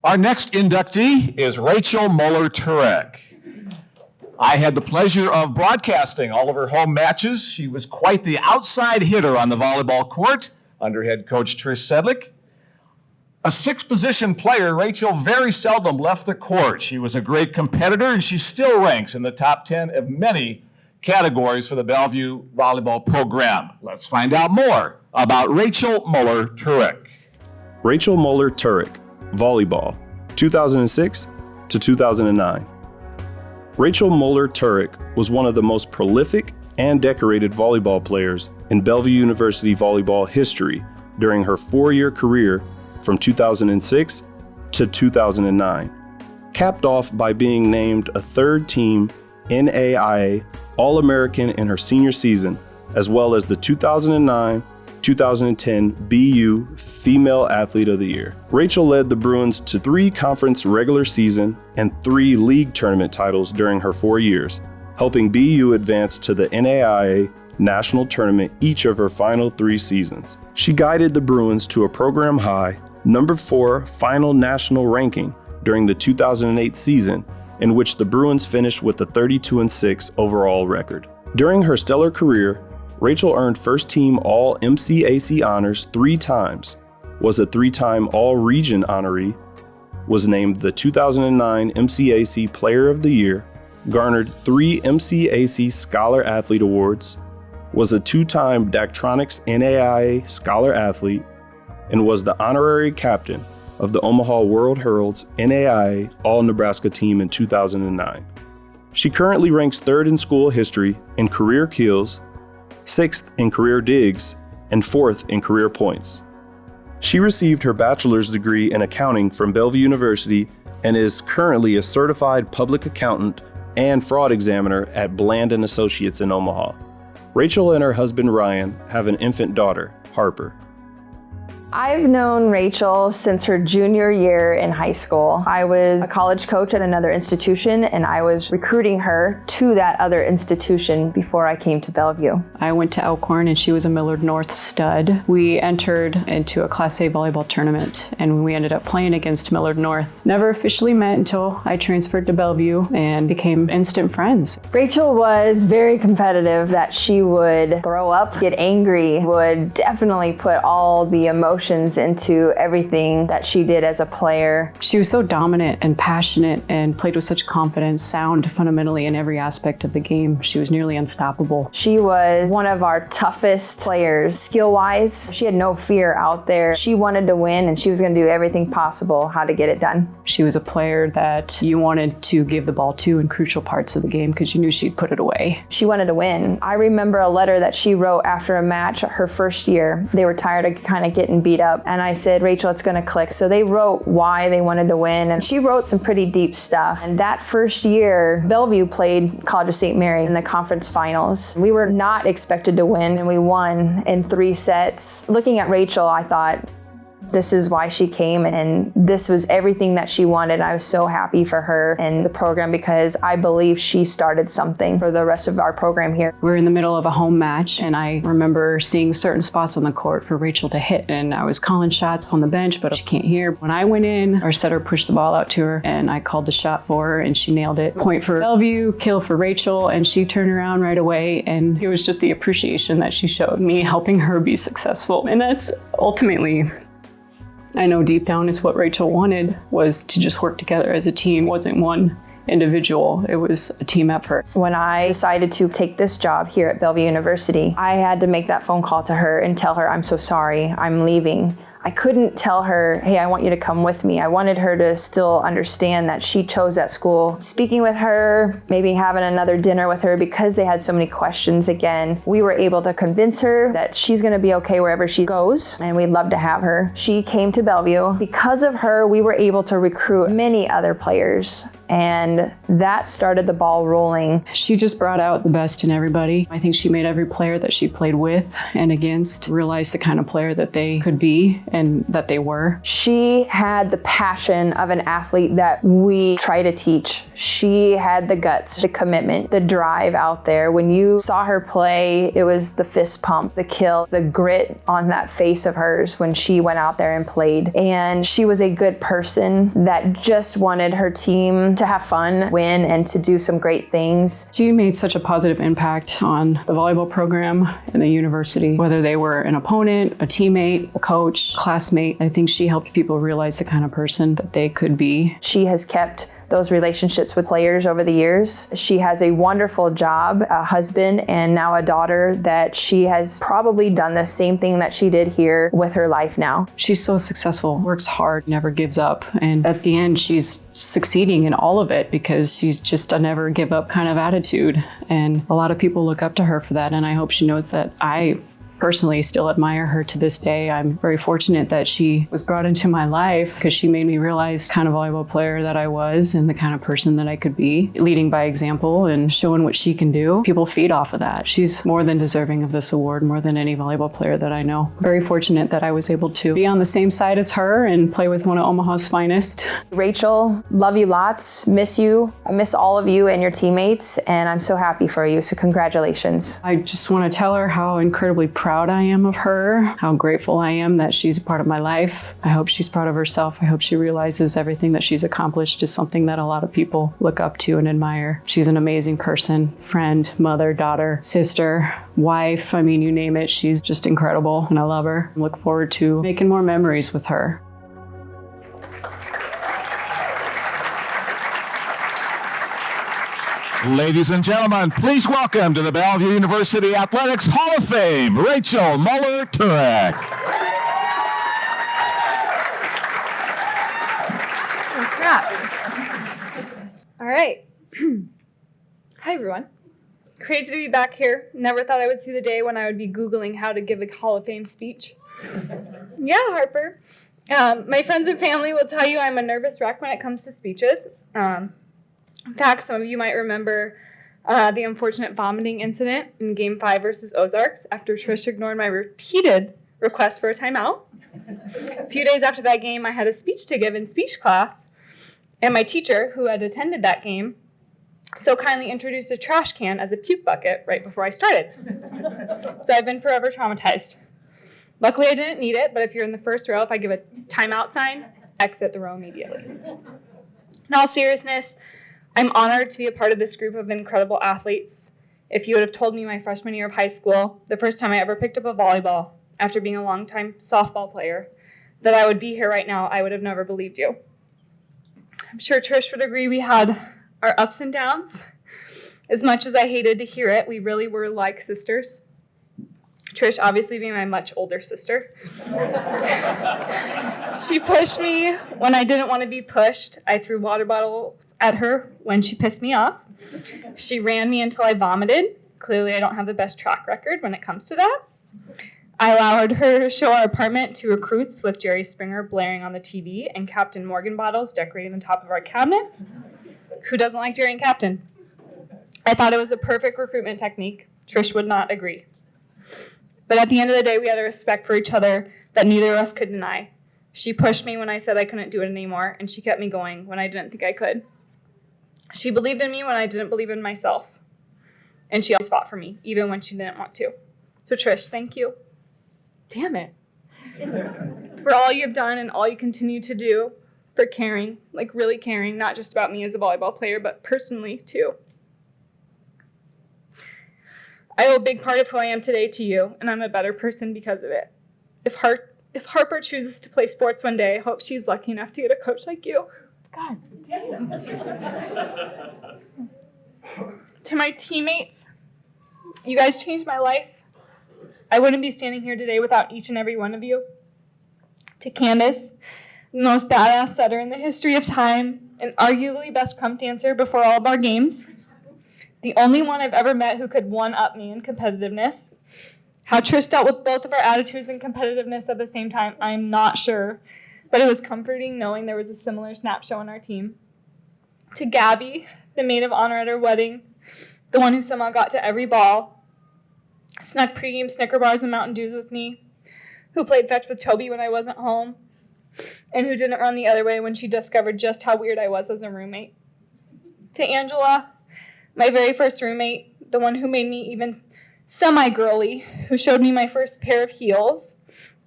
Our next inductee is Rachel Muller Turek. I had the pleasure of broadcasting all of her home matches. She was quite the outside hitter on the volleyball court under head coach Trish Sedlick. A six-position player, Rachel very seldom left the court. She was a great competitor, and she still ranks in the top 10 of many categories for the Bellevue volleyball program. Let's find out more about Rachel Muller Turek. Rachel Muller Turek, volleyball, 2006 to 2009. Rachel Muller Turek was one of the most prolific and decorated volleyball players in Bellevue University volleyball history during her four-year career from 2006 to 2009, capped off by being named a third-team NAIA All-American in her senior season, as well as the 2009-2010 BU Female Athlete of the Year. Rachel led the Bruins to 3 conference regular season and 3 league tournament titles during her 4 years, helping BU advance to the NAIA National Tournament each of her final 3 seasons. She guided the Bruins to a program high number 4 final national ranking during the 2008 season, in which the Bruins finished with a 32-6 overall record. During her stellar career, Rachel earned first-team All-MCAC honors 3 times, was a 3-time All-Region honoree, was named the 2009 MCAC Player of the Year, garnered 3 MCAC Scholar Athlete Awards, was a 2-time Daktronics NAIA Scholar Athlete, and was the honorary captain of the Omaha World Herald's NAIA All-Nebraska team in 2009. She currently ranks 3rd in school history in career kills, 6th in career digs, and 4th in career points. She received her bachelor's degree in accounting from Bellevue University and is currently a certified public accountant and fraud examiner at Bland & Associates in Omaha. Rachel and her husband Ryan have an infant daughter, Harper. I've known Rachel since her junior year in high school. I was a college coach at another institution, and I was recruiting her to that other institution before I came to Bellevue. I went to Elkhorn, and she was a Millard North stud. We entered into a Class A volleyball tournament, and we ended up playing against Millard North. Never officially met until I transferred to Bellevue and became instant friends. Rachel was very competitive, that she would throw up, get angry, would definitely put all the emotions into everything that she did as a player. She was so dominant and passionate and played with such confidence, sound fundamentally in every aspect of the game. She was nearly unstoppable. She was one of our toughest players, skill-wise. She had no fear out there. She wanted to win, and she was going to do everything possible how to get it done. She was a player that you wanted to give the ball to in crucial parts of the game because you knew she'd put it away. She wanted to win. I remember a letter that she wrote after a match her first year. They were tired of kind of getting beat up, and I said, Rachel, it's going to click. So they wrote why they wanted to win, and she wrote some pretty deep stuff. And that first year, Bellevue played College of St. Mary in the conference finals. We were not expected to win, and we won in 3 sets. Looking at Rachel, I thought, this is why she came, and this was everything that she wanted. I was so happy for her and the program because I believe she started something for the rest of our program here. We were in the middle of a home match, and I remember seeing certain spots on the court for Rachel to hit, and I was calling shots on the bench, but she can't hear. When I went in, our setter pushed the ball out to her, and I called the shot for her, and she nailed it. Point for Bellevue, kill for Rachel, and she turned around right away, and it was just the appreciation that she showed me helping her be successful. And that's ultimately, I know deep down is what Rachel wanted, was to just work together as a team. It wasn't one individual, it was a team effort. When I decided to take this job here at Bellevue University, I had to make that phone call to her and tell her, I'm so sorry, I'm leaving. I couldn't tell her, hey, I want you to come with me. I wanted her to still understand that she chose that school. Speaking with her, maybe having another dinner with her, because they had so many questions again, we were able to convince her that she's gonna be okay wherever she goes, and we'd love to have her. She came to Bellevue. Because of her, we were able to recruit many other players, and that started the ball rolling. She just brought out the best in everybody. I think she made every player that she played with and against realize the kind of player that they could be and that they were. She had the passion of an athlete that we try to teach. She had the guts, the commitment, the drive out there. When you saw her play, it was the fist pump, the kill, the grit on that face of hers when she went out there and played. And she was a good person that just wanted her team to have fun, win, and to do some great things. She made such a positive impact on the volleyball program and the university, whether they were an opponent, a teammate, a coach, classmate. I think she helped people realize the kind of person that they could be. She has kept those relationships with players over the years. She has a wonderful job, a husband, and now a daughter that she has probably done the same thing that she did here with her life now. She's so successful, works hard, never gives up. And at the end, she's succeeding in all of it because she's just a never give up kind of attitude. And a lot of people look up to her for that. And I hope she knows that I personally still admire her to this day. I'm very fortunate that she was brought into my life because she made me realize the kind of volleyball player that I was and the kind of person that I could be, leading by example and showing what she can do. People feed off of that. She's more than deserving of this award, more than any volleyball player that I know. Very fortunate that I was able to be on the same side as her and play with one of Omaha's finest. Rachel, love you lots, miss you. I miss all of you and your teammates, and I'm so happy for you, so congratulations. I just want to tell her how incredibly proud I am of her, how grateful I am that she's a part of my life. I hope she's proud of herself. I hope she realizes everything that she's accomplished is something that a lot of people look up to and admire. She's an amazing person, friend, mother, daughter, sister, wife. I mean, you name it. She's just incredible, and I love her. I look forward to making more memories with her. Ladies and gentlemen, please welcome to the Bellevue University Athletics Hall of Fame, Rachel Muller Turek. Oh, crap. All right. Hi, everyone. Crazy to be back here. Never thought I would see the day when I would be Googling how to give a Hall of Fame speech. Yeah, Harper. My friends and family will tell you I'm a nervous wreck when it comes to speeches. In fact, some of you might remember the unfortunate vomiting incident in Game 5 versus Ozarks after Trish ignored my repeated request for a timeout. A few days after that game, I had a speech to give in speech class, and my teacher, who had attended that game, so kindly introduced a trash can as a puke bucket right before I started. So I've been forever traumatized. Luckily, I didn't need it, but if you're in the first row, if I give a timeout sign, exit the row immediately. In all seriousness, I'm honored to be a part of this group of incredible athletes. If you would have told me my freshman year of high school, the first time I ever picked up a volleyball, after being a longtime softball player, that I would be here right now, I would have never believed you. I'm sure Trish would agree we had our ups and downs. As much as I hated to hear it, we really were like sisters. Trish obviously being my much older sister. She pushed me when I didn't want to be pushed. I threw water bottles at her when she pissed me off. She ran me until I vomited. Clearly, I don't have the best track record when it comes to that. I allowed her to show our apartment to recruits with Jerry Springer blaring on the TV and Captain Morgan bottles decorating the top of our cabinets. Who doesn't like Jerry and Captain? I thought it was the perfect recruitment technique. Trish would not agree. But at the end of the day, we had a respect for each other that neither of us could deny. She pushed me when I said I couldn't do it anymore, and she kept me going when I didn't think I could. She believed in me when I didn't believe in myself. And she always fought for me, even when she didn't want to. So Trish, thank you. Damn it. For all you've done and all you continue to do, for caring, like really caring, not just about me as a volleyball player, but personally too. I owe a big part of who I am today to you, and I'm a better person because of it. If Harper chooses to play sports one day, I hope she's lucky enough to get a coach like you. God damn. To my teammates, you guys changed my life. I wouldn't be standing here today without each and every one of you. To Candace, the most badass setter in the history of time, and arguably best crump dancer before all of our games. The only one I've ever met who could one-up me in competitiveness. How Trish dealt with both of our attitudes and competitiveness at the same time, I'm not sure. But it was comforting knowing there was a similar snap show on our team. To Gabby, the maid of honor at her wedding, the one who somehow got to every ball, snuck pregame Snicker bars and Mountain Dews with me, who played fetch with Toby when I wasn't home, and who didn't run the other way when she discovered just how weird I was as a roommate. To Angela, my very first roommate, the one who made me even semi-girly, who showed me my first pair of heels,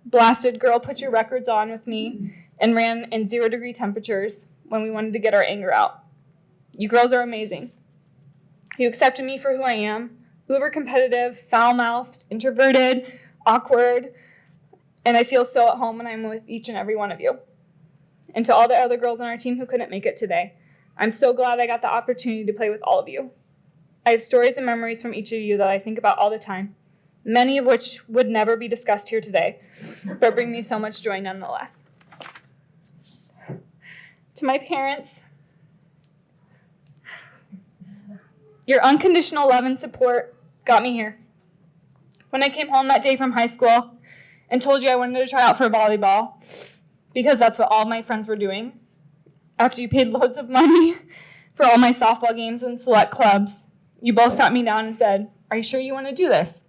blasted girl put your records on with me, and ran in 0-degree temperatures when we wanted to get our anger out. You girls are amazing. You accepted me for who I am, uber competitive, foul-mouthed, introverted, awkward, and I feel so at home when I'm with each and every one of you. And to all the other girls on our team who couldn't make it today, I'm so glad I got the opportunity to play with all of you. I have stories and memories from each of you that I think about all the time, many of which would never be discussed here today, but bring me so much joy nonetheless. To my parents, your unconditional love and support got me here. When I came home that day from high school and told you I wanted to try out for volleyball, because that's what all my friends were doing, after you paid loads of money for all my softball games and select clubs, you both sat me down and said, "Are you sure you want to do this?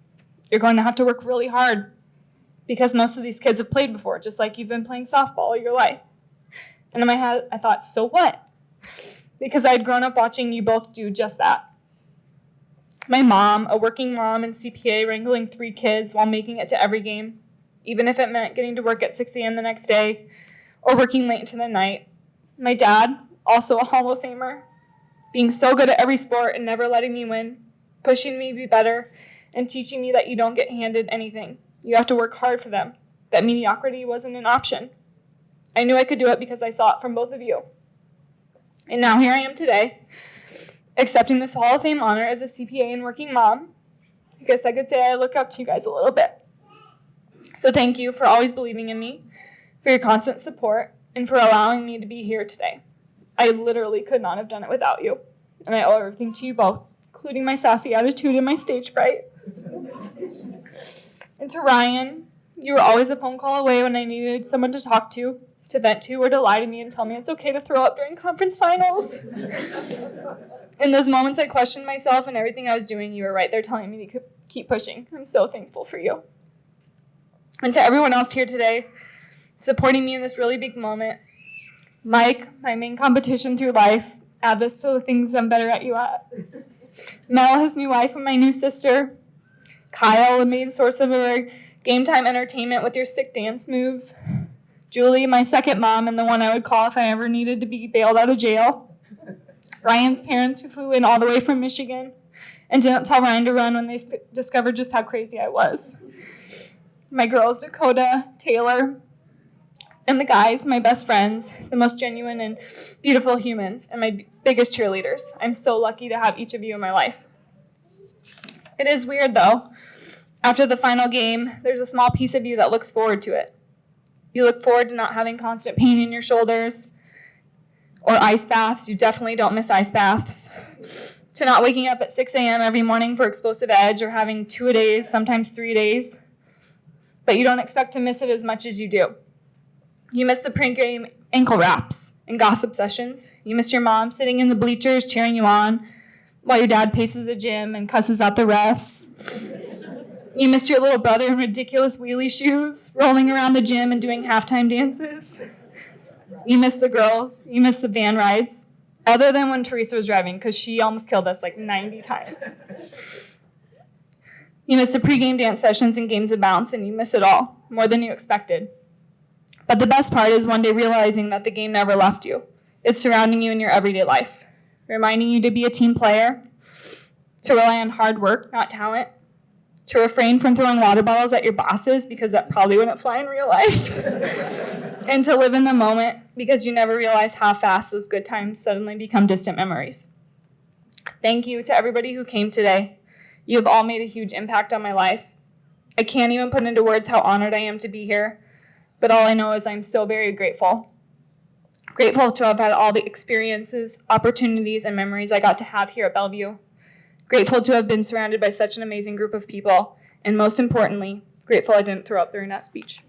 You're going to have to work really hard because most of these kids have played before, just like you've been playing softball all your life." And in my head, I thought, so what? Because I'd grown up watching you both do just that. My mom, a working mom and CPA wrangling 3 kids while making it to every game, even if it meant getting to work at 6 a.m. the next day or working late into the night. My dad, also a Hall of Famer, being so good at every sport and never letting me win, pushing me to be better, and teaching me that you don't get handed anything. You have to work hard for them, that mediocrity wasn't an option. I knew I could do it because I saw it from both of you. And now here I am today, accepting this Hall of Fame honor as a CPA and working mom. I guess I could say I look up to you guys a little bit. So thank you for always believing in me, for your constant support, and for allowing me to be here today. I literally could not have done it without you, and I owe everything to you both, including my sassy attitude and my stage fright. And to Ryan, you were always a phone call away when I needed someone to talk to vent to, or to lie to me and tell me it's okay to throw up during conference finals. In those moments I questioned myself and everything I was doing, you were right there telling me to keep pushing. I'm so thankful for you. And to everyone else here today, supporting me in this really big moment, Mike, my main competition through life, add this to the things I'm better at you at. Mel, his new wife and my new sister. Kyle, the main source of our game time entertainment with your sick dance moves. Julie, my second mom and the one I would call if I ever needed to be bailed out of jail. Ryan's parents, who flew in all the way from Michigan and didn't tell Ryan to run when they discovered just how crazy I was. My girls, Dakota, Taylor, and the guys, my best friends, the most genuine and beautiful humans, and my biggest cheerleaders. I'm so lucky to have each of you in my life. It is weird, though. After the final game, there's a small piece of you that looks forward to it. You look forward to not having constant pain in your shoulders or ice baths. You definitely don't miss ice baths. To not waking up at 6 a.m. every morning for explosive edge or having 2-a-days, sometimes 3-a-days. But you don't expect to miss it as much as you do. You miss the pregame ankle wraps and gossip sessions. You miss your mom sitting in the bleachers cheering you on while your dad paces the gym and cusses out the refs. You miss your little brother in ridiculous wheelie shoes, rolling around the gym and doing halftime dances. You miss the girls. You miss the van rides, other than when Teresa was driving, because she almost killed us like 90 times. You miss the pregame dance sessions and games of bounce, and you miss it all, more than you expected. But the best part is one day realizing that the game never left you. It's surrounding you in your everyday life, reminding you to be a team player, to rely on hard work, not talent, to refrain from throwing water bottles at your bosses because that probably wouldn't fly in real life, and to live in the moment because you never realize how fast those good times suddenly become distant memories. Thank you to everybody who came today. You have all made a huge impact on my life. I can't even put into words how honored I am to be here, but all I know is I'm so very grateful. Grateful to have had all the experiences, opportunities, and memories I got to have here at Bellevue. Grateful to have been surrounded by such an amazing group of people, and most importantly, grateful I didn't throw up during that speech.